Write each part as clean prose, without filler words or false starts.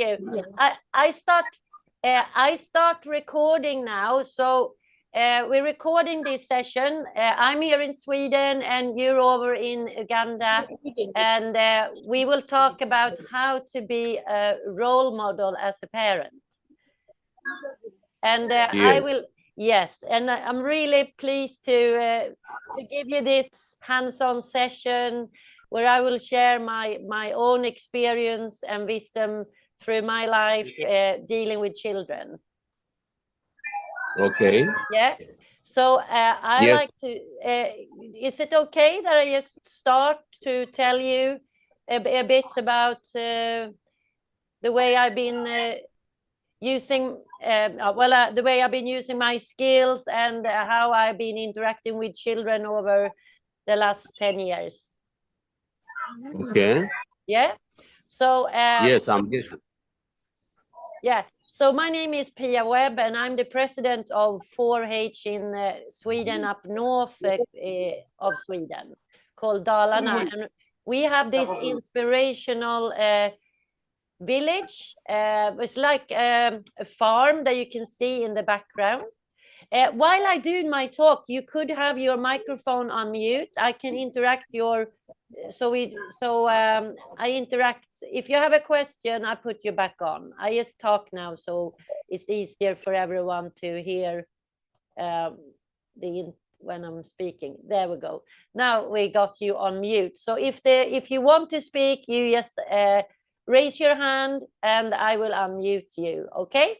you. I start recording now. So we're recording this session. I'm here in Sweden and you're over in Uganda. And we will talk about how to be a role model as a parent. And I will, yes, and I'm really pleased to give you this hands-on session where I will share my own experience and wisdom through my life dealing with children. Okay. Yeah. So I like to, is it okay that I just start to tell you a bit about the way I've been using, the way I've been using my skills and how I've been interacting with children over the last 10 years. Okay. Yeah. So yes, I'm good. Yeah. So my name is Pia Webb, and I'm the president of 4-H in Sweden, up north of Sweden, called Dalarna. And we have this inspirational village. It's like a farm that you can see in the background. While I do my talk, you could have your microphone on mute. I can interact I interact. If you have a question, I put you back on. I just talk now, so it's easier for everyone to hear when I'm speaking. There we go. Now we got you on mute. So if you want to speak, you just raise your hand and I will unmute you. Okay.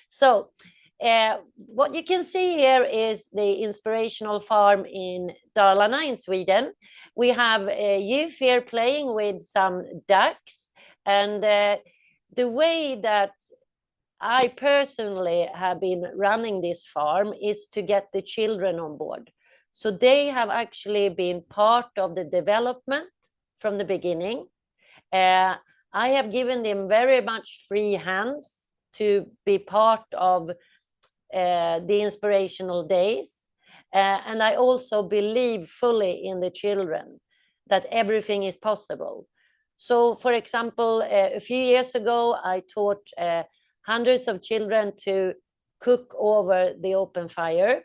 So what you can see here is the inspirational farm in Dalarna in Sweden. We have youth here playing with some ducks, and the way that I personally have been running this farm is to get the children on board. So they have actually been part of the development from the beginning. I have given them very much free hands to be part of the inspirational days. And I also believe fully in the children, that everything is possible. So, for example, a few years ago, I taught hundreds of children to cook over the open fire.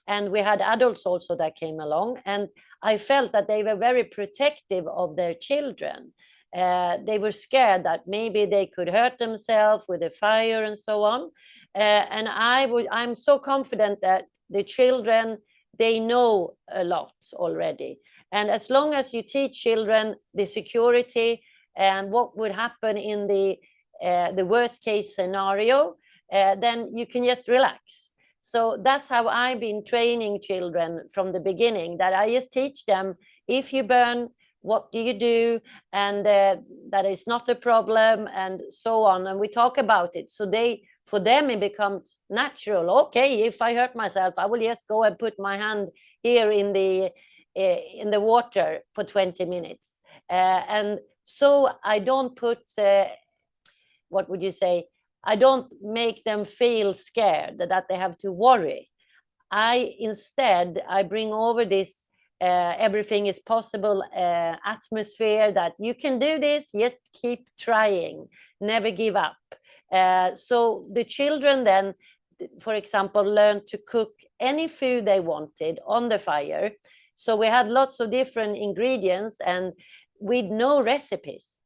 And we had adults also that came along. And I felt that they were very protective of their children. They were scared that maybe they could hurt themselves with the fire and so on. And I'm so confident that the children, they know a lot already. And as long as you teach children the security and what would happen in the worst case scenario, then you can just relax. So that's how I've been training children from the beginning, that I just teach them, if you burn, what do you do? And that is not a problem, and so on. And we talk about it. So for them, it becomes natural. Okay, if I hurt myself, I will just go and put my hand here in the water for 20 minutes. And so I don't put, what would you say? I don't make them feel scared that they have to worry. Instead, I bring over this everything is possible atmosphere, that you can do this, just keep trying, never give up. So the children then, for example, learned to cook any food they wanted on the fire. So we had lots of different ingredients and with no recipes.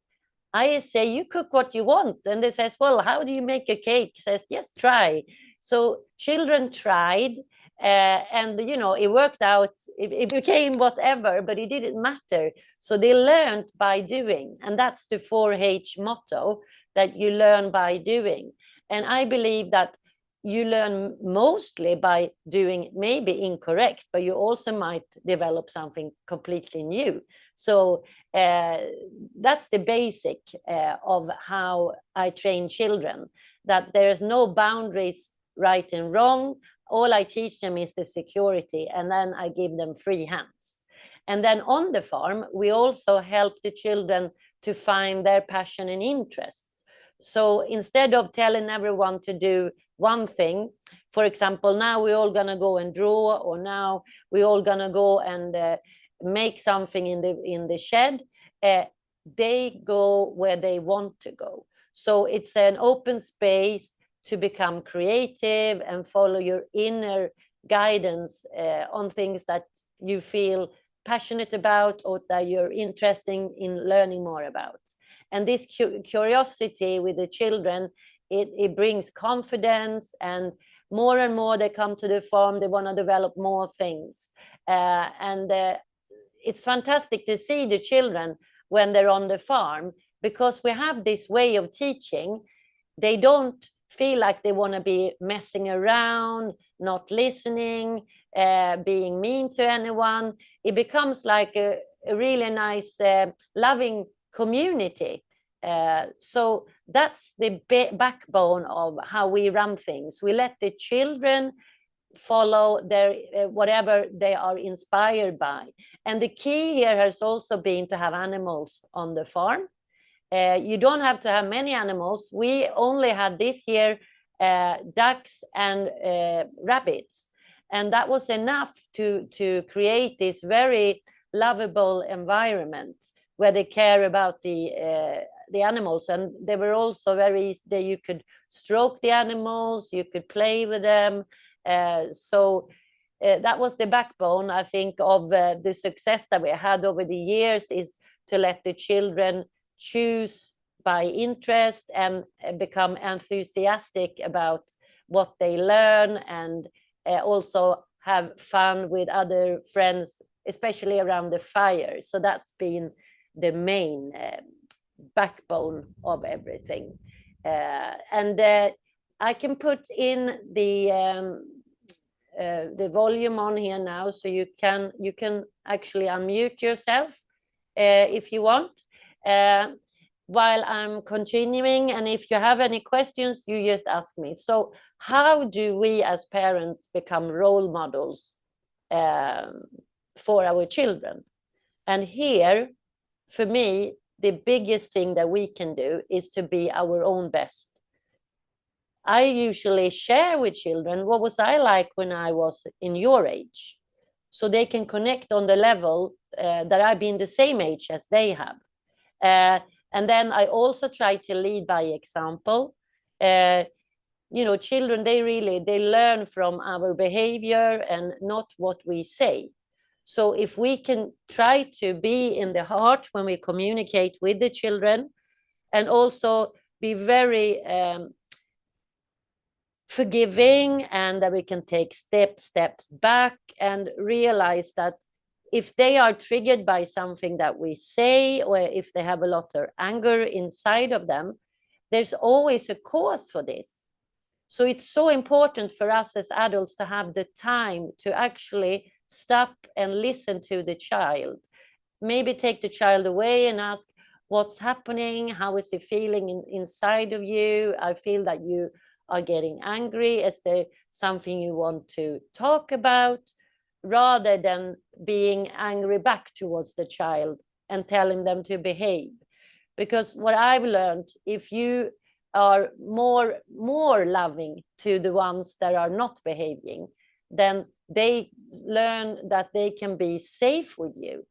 I say, you cook what you want. And they says, well, how do you make a cake? Says, yes, try. So children tried. And, it worked out. It became whatever, but it didn't matter. So they learned by doing. And that's the 4-H motto, that you learn by doing. And I believe that you learn mostly by doing, maybe incorrect, but you also might develop something completely new. So that's the basic of how I train children, that there's no boundaries, right and wrong. All I teach them is the security, and then I give them free hands. And then on the farm, we also help the children to find their passion and interests. So instead of telling everyone to do one thing, for example, now we're all going to go and draw, or now we're all going to go and make something in the shed, they go where they want to go. So it's an open space to become creative and follow your inner guidance on things that you feel passionate about or that you're interested in learning more about. And this curiosity with the children, it brings confidence, and more they come to the farm, they want to develop more things. It's fantastic to see the children when they're on the farm, because we have this way of teaching. They don't feel like they want to be messing around, not listening, being mean to anyone. It becomes like a really nice, loving community. So that's the backbone of how we run things. We let the children follow their whatever they are inspired by. And the key here has also been to have animals on the farm. You don't have to have many animals. We only had this year ducks and rabbits, and that was enough to create this very lovable environment where they care about the animals. And they were also very, that you could stroke the animals, you could play with them. So that was the backbone, I think, of the success that we had over the years, is to let the children choose by interest and become enthusiastic about what they learn, and also have fun with other friends, especially around the fire. So that's been the main backbone of everything. And I can put in the volume on here now, so you can actually unmute yourself if you want, while I'm continuing. And if you have any questions, you just ask me. So how do we as parents become role models for our children? And here, for me, the biggest thing that we can do is to be our own best. I usually share with children, what was I like when I was in your age? So they can connect on the level that I've been the same age as they have. And then I also try to lead by example. Children, they learn from our behavior and not what we say. So if we can try to be in the heart when we communicate with the children, and also be very forgiving, and that we can take steps back and realize that if they are triggered by something that we say, or if they have a lot of anger inside of them, there's always a cause for this. So it's so important for us as adults to have the time to actually stop and listen to the child. Maybe take the child away and ask, what's happening? How is it feeling inside of you? I feel that you are getting angry. Is there something you want to talk about? Rather than being angry back towards the child and telling them to behave. Because what I've learned, if you are more loving to the ones that are not behaving, then they learn that they can be safe with you.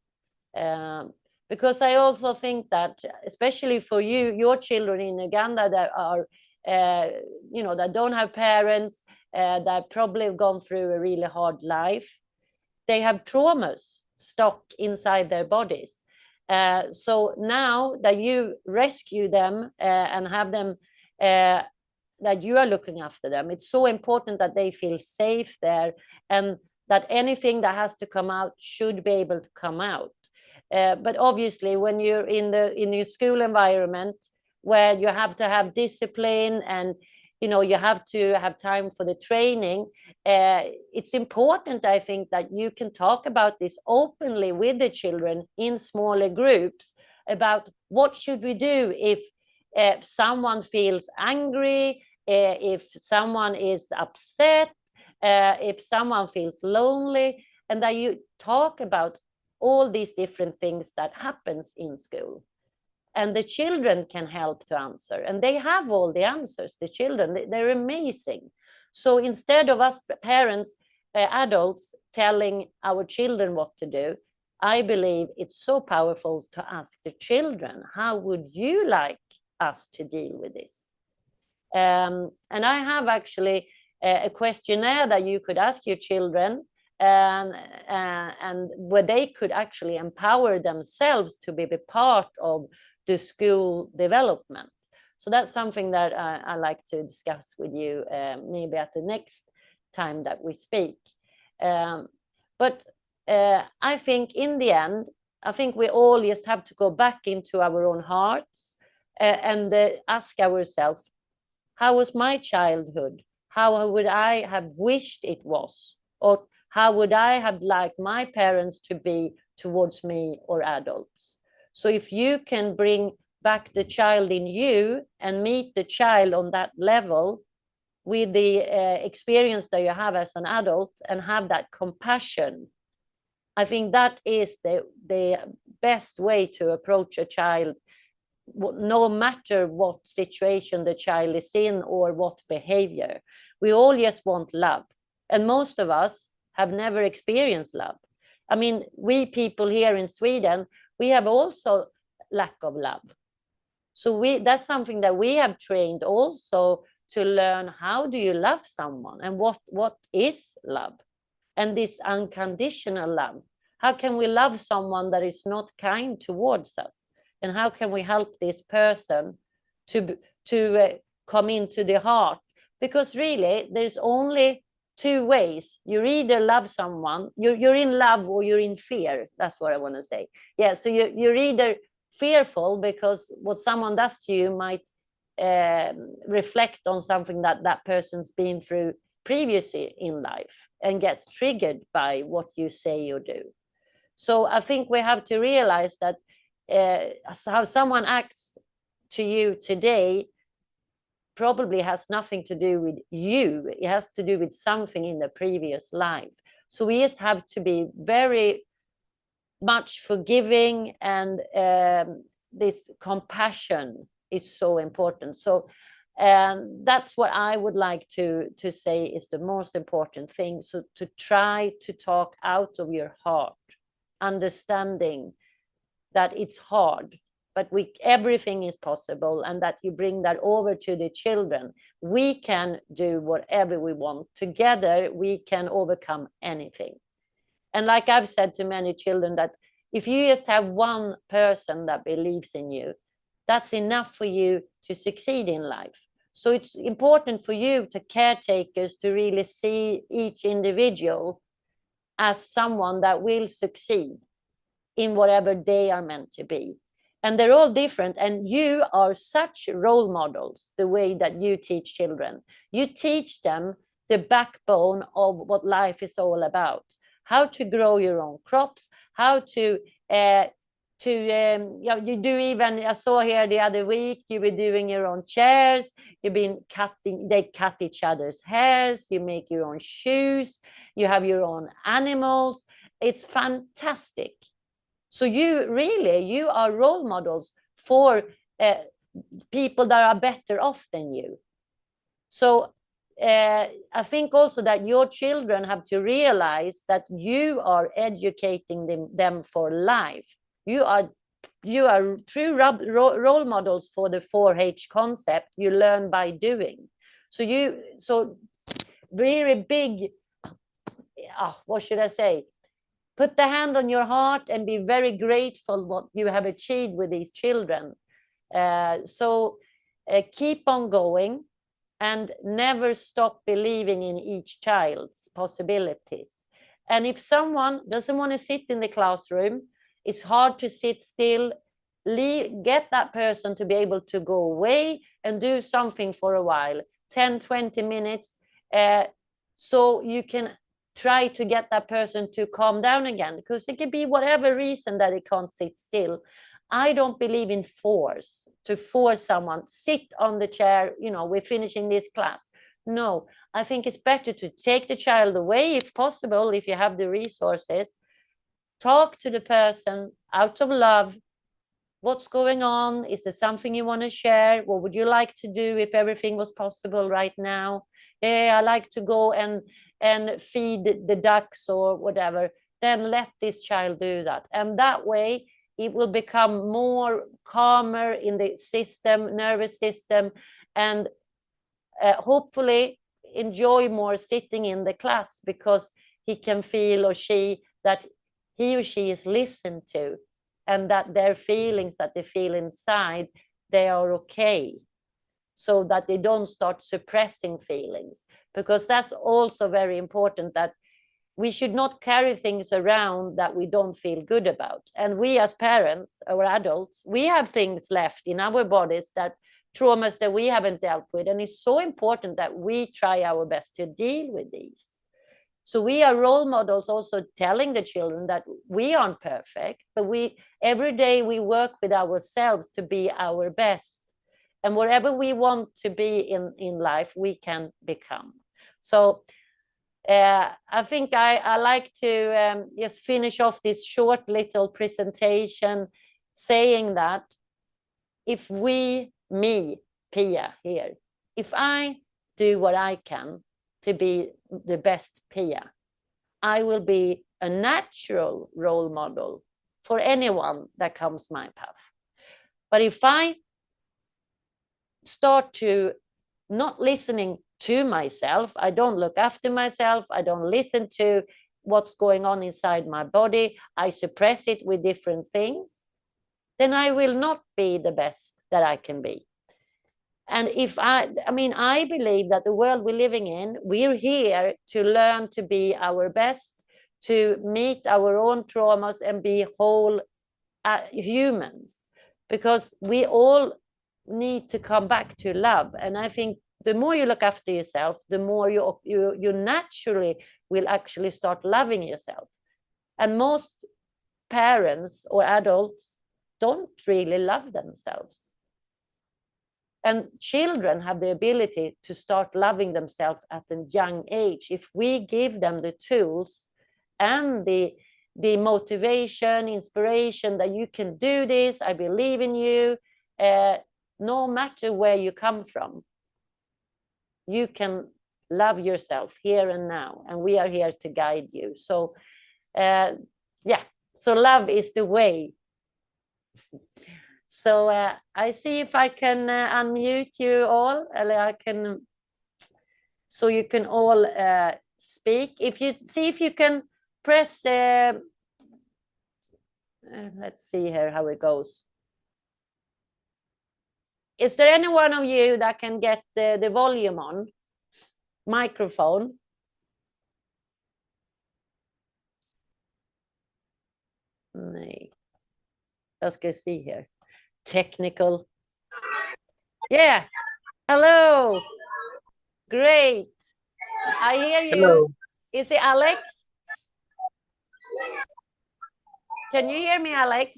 Because I also think that, especially for your children in Uganda that are that don't have parents, that probably have gone through a really hard life, they have traumas stuck inside their bodies. So now that you rescue them and have them, that you are looking after them, it's so important that they feel safe there, and that anything that has to come out should be able to come out. But obviously, when you're in your school environment, where you have to have discipline and you have to have time for the training, it's important, I think, that you can talk about this openly with the children in smaller groups about what should we do if someone feels angry, if someone is upset, if someone feels lonely, and that you talk about all these different things that happens in school. And the children can help to answer, and they have all the answers. The children, they're amazing. So instead of us parents, adults telling our children what to do, I believe it's so powerful to ask the children, how would you like us to deal with this. And I have actually a questionnaire that you could ask your children, and where they could actually empower themselves to be part of the school development. So that's something that I like to discuss with you, maybe at the next time that we speak. But I think in the end, I think we all just have to go back into our own hearts and ask ourselves, how was my childhood? How would I have wished it was? Or how would I have liked my parents to be towards me or adults? So if you can bring back the child in you and meet the child on that level with the experience that you have as an adult and have that compassion, I think that is the best way to approach a child, no matter what situation the child is in or what behavior. We all just want love. And most of us have never experienced love. I mean, we people here in Sweden, we have also lack of love. So that's something that we have trained also to learn, how do you love someone and what is love? And this unconditional love. How can we love someone that is not kind towards us? And how can we help this person to come into the heart? Because really, there's only two ways. You either love someone, you're in love, or you're in fear. That's what I want to say. Yeah, so you're either fearful because what someone does to you might reflect on something that person's been through previously in life and gets triggered by what you say or do. So I think we have to realize that how someone acts to you today probably has nothing to do with you. It has to do with something in the previous life. So we just have to be very much forgiving, and this compassion is so important. So that's what I would like to say is the most important thing. So to try to talk out of your heart, understanding that it's hard, but everything is possible, and that you bring that over to the children. We can do whatever we want. Together, we can overcome anything. And like I've said to many children, that if you just have one person that believes in you, that's enough for you to succeed in life. So it's important for you, to caretakers, to really see each individual as someone that will succeed in whatever they are meant to be. And they're all different. And you are such role models, the way that you teach children. You teach them the backbone of what life is all about. How to grow your own crops, how to you do, even I saw here the other week, you were doing your own chairs, you've been cutting, they cut each other's hairs, you make your own shoes, you have your own animals. It's fantastic. So you are role models for people that are better off than you. So I think also that your children have to realize that you are educating them for life. You are true role models for the 4-H concept. You learn by doing. So very big, what should I say? Put the hand on your heart and be very grateful what you have achieved with these children. So keep on going and never stop believing in each child's possibilities. And if someone doesn't want to sit in the classroom, it's hard to sit still, get that person to be able to go away and do something for a while, 10, 20 minutes, so you can try to get that person to calm down again, because it could be whatever reason that it can't sit still. I don't believe in to force someone, sit on the chair, we're finishing this class. No, I think it's better to take the child away if possible, if you have the resources. Talk to the person out of love. What's going on? Is there something you want to share? What would you like to do if everything was possible right now? I like to go and feed the ducks or whatever. Then let this child do that. And that way, it will become more calmer in the system, nervous system, and hopefully enjoy more sitting in the class, because he can feel or she that he or she is listened to, and that their feelings that they feel inside, they are okay, so that they don't start suppressing feelings. Because that's also very important, that we should not carry things around that we don't feel good about. And we as parents or adults, we have things left in our bodies, that traumas that we haven't dealt with. And it's so important that we try our best to deal with these. So we are role models, also telling the children that we aren't perfect, but every day we work with ourselves to be our best. And wherever we want to be in life, we can become. So I think I like to just finish off this short little presentation saying that if me, Pia here, if I do what I can to be the best Pia, I will be a natural role model for anyone that comes my path. But if I start to not listening to myself, I don't look after myself, I don't listen to what's going on inside my body, I suppress it with different things, then I will not be the best that I can be. And if I believe that the world we're living in, we're here to learn to be our best, to meet our own traumas and be whole humans, because we all need to come back to love. And I think the more you look after yourself, the more you naturally will actually start loving yourself. And most parents or adults don't really love themselves. And children have the ability to start loving themselves at a young age if we give them the tools and the motivation, inspiration that you can do this, I believe in you, no matter where you come from. You can love yourself here and now, and we are here to guide you. So so love is the way. So I see if I can unmute you all, so you can all speak. If you can press, let's see here how it goes. Is there any one of you that can get the volume on? Microphone. Nej. Jag ska se here. Technical. Yeah. Hello. Great. I hear you. Hello. Is it Alex? Can you hear me, Alex?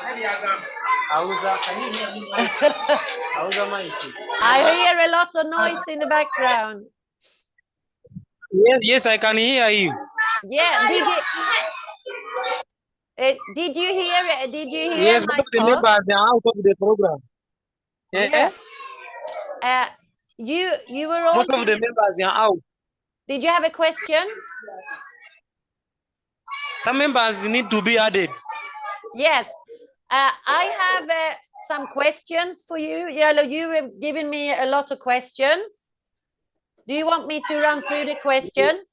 I hear a lot of noise in the background. Yes, I can hear you. Yeah, did you hear Yes, my but the talk? members are out of the program. Yeah. You were all. Most of the members are out. Did you have a question? Some members need to be added. Yes. I have some questions for you. Yellow, you have given me a lot of questions. Do you want me to run through the questions?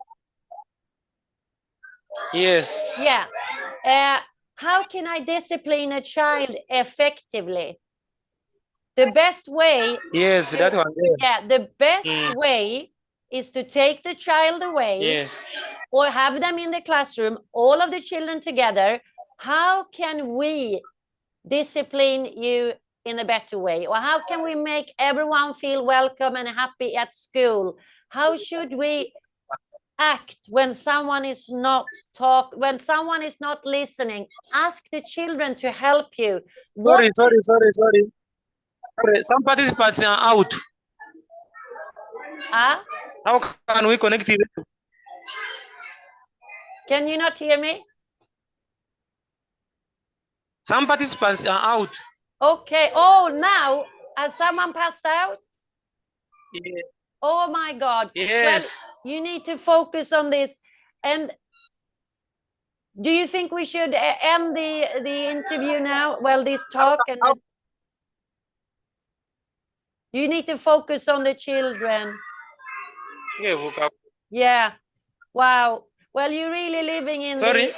Yes. Yeah. How can I discipline a child effectively? The best way. Yes, that one. Yeah, the best way is to take the child away. Yes. Or have them in the classroom, all of the children together. How can we discipline you in a better way? Or how can we make everyone feel welcome and happy at school? How should we act when someone is not listening? Ask the children to help you. Sorry. Some participants are out. How can we connect it? Can you not hear me? Some participants are out. Okay. Oh, now has someone passed out? Yeah. Oh my God. Yes. Well, you need to focus on this. And Do you think we should end the interview now? Well, this talk, and you need to focus on the children. Yeah. Wow. Well, you're really living in Sorry.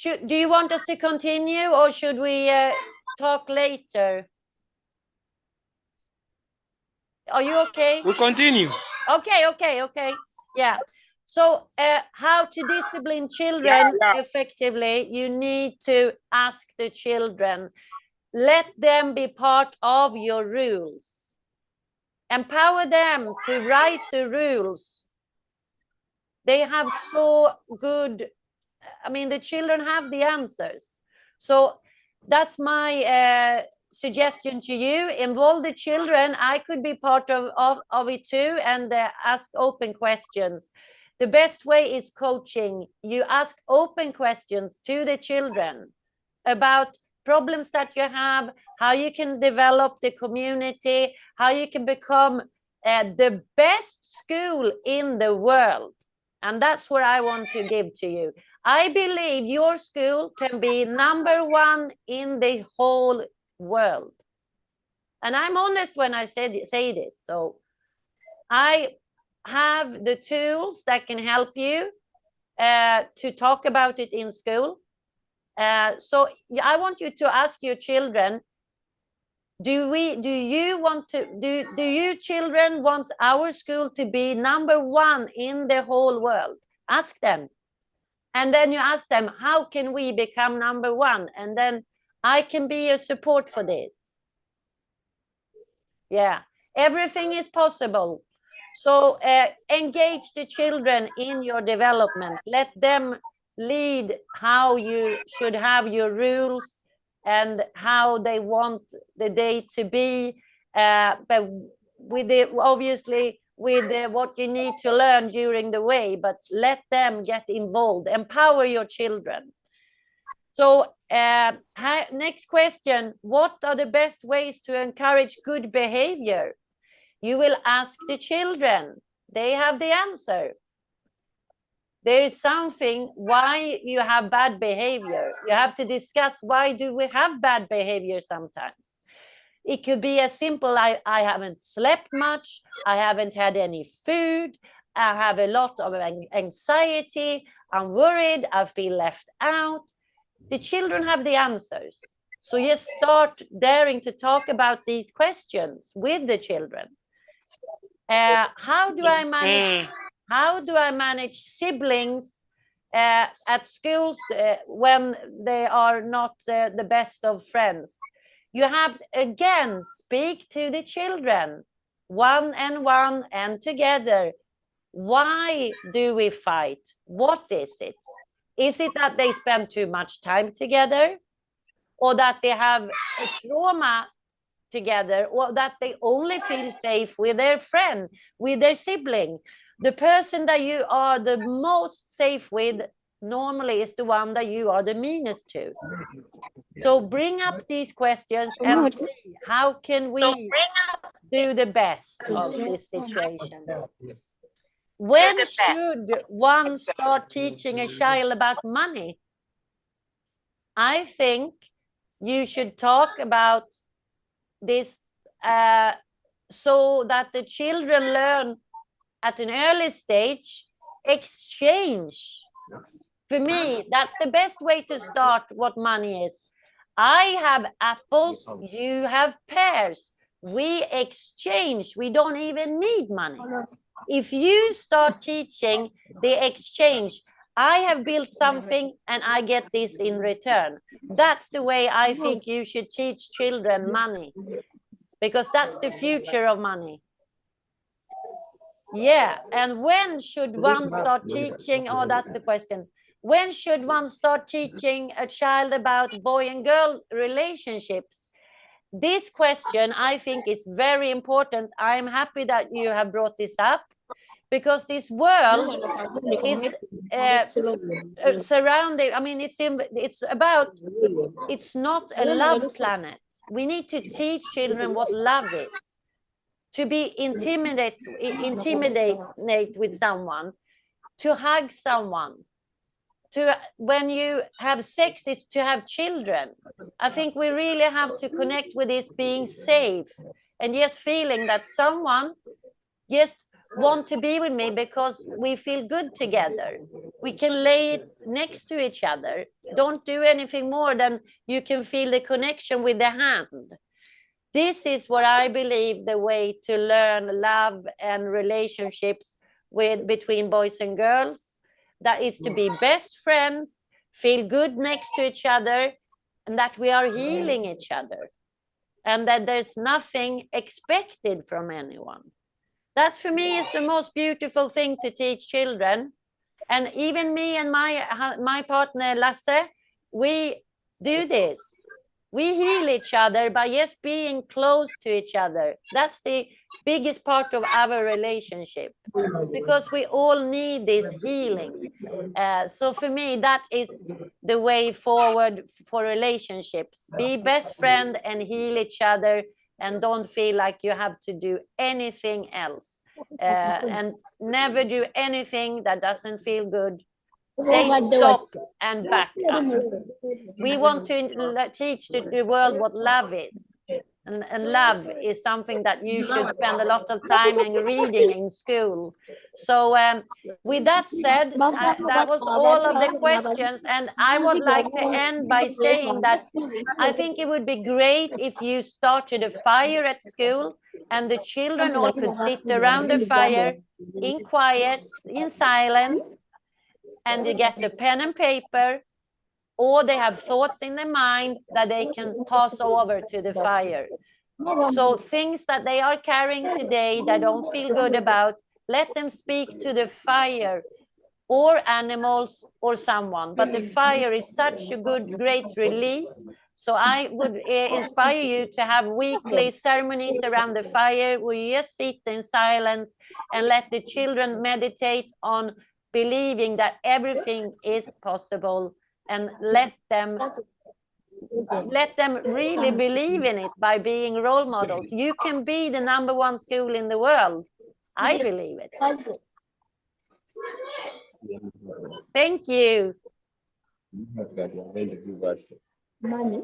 Do you want us to continue, or should we talk later? Are you okay? We continue. Okay. Yeah. So how to discipline children effectively, you need to ask the children. Let them be part of your rules. Empower them to write the rules. They have so good, I mean, the children have the answers. So that's my suggestion to you. Involve the children. I could be part of it too, and ask open questions. The best way is coaching. You ask open questions to the children about problems that you have, how you can develop the community, how you can become the best school in the world. And that's what I want to give to you. I believe your school can be #1 in the whole world. And I'm honest when I say this. So I have the tools that can help you to talk about it in school. So I want you to ask your children, do you children want our school to be #1 in the whole world? Ask them. And then you ask them, how can we become #1? And then I can be a support for this. Yeah, everything is possible. So engage the children in your development. Let them lead how you should have your rules and how they want the day to be. But with it, obviously, with what you need to learn during the way, but let them get involved. Empower your children. So next question, what are the best ways to encourage good behavior? You will ask the children. They have the answer. There is something why you have bad behavior. You have to discuss, why do we have bad behavior sometimes? It could be as simple, I haven't slept much, I haven't had any food, I have a lot of anxiety, I'm worried, I feel left out. The children have the answers. So just start daring to talk about these questions with the children. How do I manage siblings at schools when they are not the best of friends? You have to, again, speak to the children, one and together. Why do we fight? What is it? Is it that they spend too much time together, or that they have a trauma together, or that they only feel safe with their friend, with their sibling? The person that you are the most safe with normally is the one that you are the meanest to. So bring up these questions and see, how can we do the best of this situation? When should one start teaching a child about money? I think you should talk about this so that the children learn at an early stage exchange. For me, that's the best way to start what money is. I have apples, you have pears. We exchange. We don't even need money. If you start teaching the exchange, I have built something and I get this in return. That's the way I think you should teach children money, because that's the future of money. Yeah, and when should one start teaching? Oh, that's the question. When should one start teaching a child about boy and girl relationships? This question, I think, is very important. I'm happy that you have brought this up, because this world is surrounded. I mean, it's not a love planet. We need to teach children what love is. To be intimidate with someone, to hug someone, when you have sex is to have children. I think we really have to connect with this being safe and just feeling that someone just want to be with me because we feel good together. We can lay it next to each other. Don't do anything more than you can feel the connection with the hand. This is what I believe the way to learn love and relationships between boys and girls. That is to be best friends, feel good next to each other, and that we are healing each other, and that there's nothing expected from anyone. That for me is the most beautiful thing to teach children. And even me and my partner Lasse, we do this. We heal each other by just being close to each other. That's the biggest part of our relationship, because we all need this healing. So for me, that is the way forward for relationships. Be best friend and heal each other, and don't feel like you have to do anything else. And never do anything that doesn't feel good. Say stop and back up. We want to teach the world what love is. And love is something that you should spend a lot of time in reading in school. So with that said, that was all of the questions. And I would like to end by saying that I think it would be great if you started a fire at school and the children all could sit around the fire in quiet, in silence, and they get a pen and paper, or they have thoughts in their mind that they can pass over to the fire. So things that they are carrying today that don't feel good about, let them speak to the fire, or animals or someone. But the fire is such a great relief. So I would inspire you to have weekly ceremonies around the fire where you just sit in silence and let the children meditate on believing that everything is possible, and let them really believe in it by being role models. You can be the #1 school in the world. I believe it. Thank you. Money.